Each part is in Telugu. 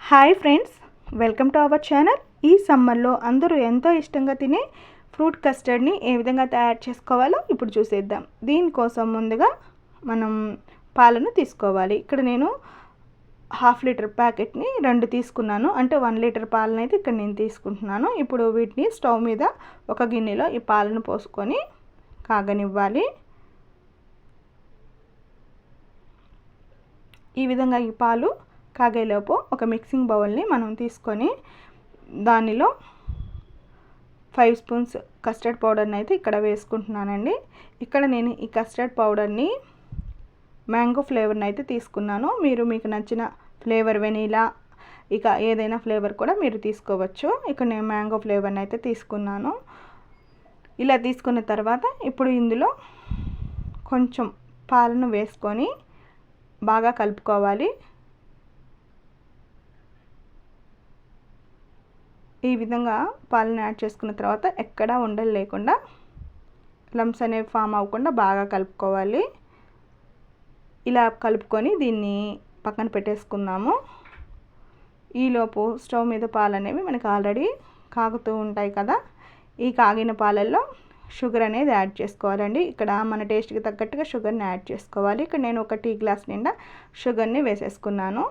Hi friends, welcome to our channel. ఈ సమ్మర్లో అందరూ ఎంతో ఇష్టంగా తినే ఫ్రూట్ కస్టర్డ్ని ఏ విధంగా తయారు చేసుకోవాలో ఇప్పుడు చూసేద్దాం. దీనికోసం ముందుగా మనం పాలను తీసుకోవాలి. ఇక్కడ నేను 1/2 లీటర్ ప్యాకెట్ని 2 తీసుకున్నాను, అంటే 1 లీటర్ పాలను అయితే ఇక్కడ నేను తీసుకుంటున్నాను. ఇప్పుడు వీటిని స్టవ్ మీద ఒక గిన్నెలో ఈ పాలను పోసుకొని కాగనివ్వాలి. ఈ విధంగా ఈ పాలు కాగేలోపు ఒక మిక్సింగ్ బౌల్ని మనం తీసుకొని దానిలో 5 స్పూన్స్ కస్టర్డ్ పౌడర్ని అయితే ఇక్కడ వేసుకుంటున్నానండి. ఇక్కడ నేను ఈ కస్టర్డ్ పౌడర్ని మ్యాంగో ఫ్లేవర్ని అయితే తీసుకున్నాను. మీరు మీకు నచ్చిన ఫ్లేవర్ వెనీలా ఇక ఏదైనా ఫ్లేవర్ కూడా మీరు తీసుకోవచ్చు. ఇక్కడ నేను మ్యాంగో ఫ్లేవర్ని అయితే తీసుకున్నాను. ఇలా తీసుకున్న తర్వాత ఇప్పుడు ఇందులో కొంచెం పాలను వేసుకొని బాగా కలుపుకోవాలి. ఈ విధంగా పాలను యాడ్ చేసుకున్న తర్వాత ఎక్కడా ఉండలు లేకుండా, లమ్స్ అనేవి ఫామ్ అవ్వకుండా బాగా కలుపుకోవాలి. ఇలా కలుపుకొని దీన్ని పక్కన పెట్టేసుకుందాము. ఈలోపు స్టవ్ మీద పాలు అనేవి మనకి ఆల్రెడీ కాగుతూ ఉంటాయి కదా. ఈ కాగిన పాలల్లో షుగర్ అనేది యాడ్ చేసుకోవాలండి. ఇక్కడ మన టేస్ట్కి తగ్గట్టుగా షుగర్ని యాడ్ చేసుకోవాలి. ఇక్కడ నేను ఒక టీ గ్లాస్ నిండా షుగర్ని వేసేసుకున్నాను.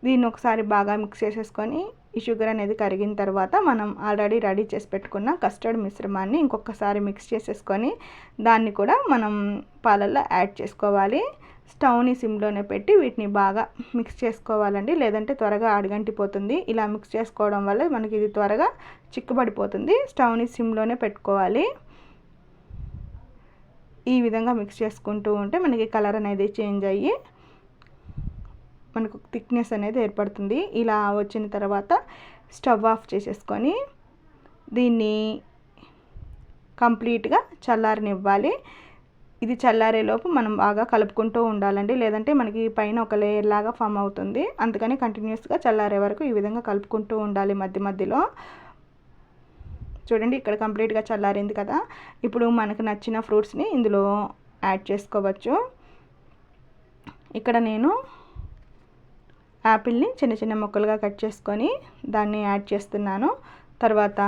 దీన్ని ఒకసారి బాగా మిక్స్ చేసేసుకొని ఈ షుగర్ అనేది కరిగిన తర్వాత మనం ఆల్రెడీ రెడీ చేసి పెట్టుకున్న కస్టర్డ్ మిశ్రమాన్ని ఇంకొకసారి మిక్స్ చేసేసుకొని దాన్ని కూడా మనం పాలల్లో యాడ్ చేసుకోవాలి. స్టవ్ని సిమ్లోనే పెట్టి వీటిని బాగా మిక్స్ చేసుకోవాలండి, లేదంటే త్వరగా అడుగంటిపోతుంది. ఇలా మిక్స్ చేసుకోవడం వల్ల మనకి ఇది త్వరగా చిక్కబడిపోతుంది. స్టవ్ని సిమ్లోనే పెట్టుకోవాలి. ఈ విధంగా మిక్స్ చేసుకుంటూ ఉంటే మనకి కలర్ అనేది చేంజ్ అయ్యి మనకు థిక్నెస్ అనేది ఏర్పడుతుంది. ఇలా వచ్చిన తర్వాత స్టవ్ ఆఫ్ చేసేసుకొని దీన్ని కంప్లీట్గా చల్లారనివ్వాలి. ఇది చల్లారేలోపు మనం బాగా కలుపుకుంటూ ఉండాలండి, లేదంటే మనకి పైన ఒక లేయర్ లాగా ఫామ్ అవుతుంది. అందుకని కంటిన్యూస్గా చల్లారే వరకు ఈ విధంగా కలుపుకుంటూ ఉండాలి మధ్య మధ్యలో. చూడండి, ఇక్కడ కంప్లీట్గా చల్లారింది కదా. ఇప్పుడు మనకు నచ్చిన ఫ్రూట్స్ని ఇందులో యాడ్ చేసుకోవచ్చు. ఇక్కడ నేను యాపిల్ని చిన్న చిన్న ముక్కలుగా కట్ చేసుకొని దాన్ని యాడ్ చేస్తున్నాను. తర్వాత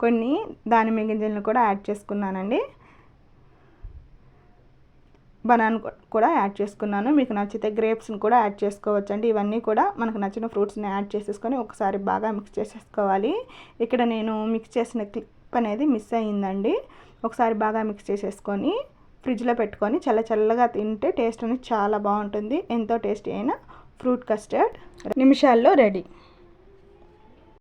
కొన్ని దానిమ్మ గింజలను కూడా యాడ్ చేసుకున్నానండి. బనానా కూడా యాడ్ చేసుకున్నాను. మీకు నచ్చితే గ్రేప్స్ని కూడా యాడ్ చేసుకోవచ్చండి. ఇవన్నీ కూడా మనకు నచ్చిన ఫ్రూట్స్ని యాడ్ చేసేసుకొని ఒకసారి బాగా మిక్స్ చేసేసుకోవాలి. ఇక్కడ నేను మిక్స్ చేసిన క్లిప్ అనేది మిస్ అయ్యిందండి. ఒకసారి బాగా మిక్స్ చేసేసుకొని ఫ్రిడ్జ్లో పెట్టుకొని చల్లగా తింటే టేస్ట్ అనేది చాలా బాగుంటుంది. ఎంతో టేస్టీ అయిన ఫ్రూట్ కస్టర్డ్ నిమిషాల్లో రెడీ.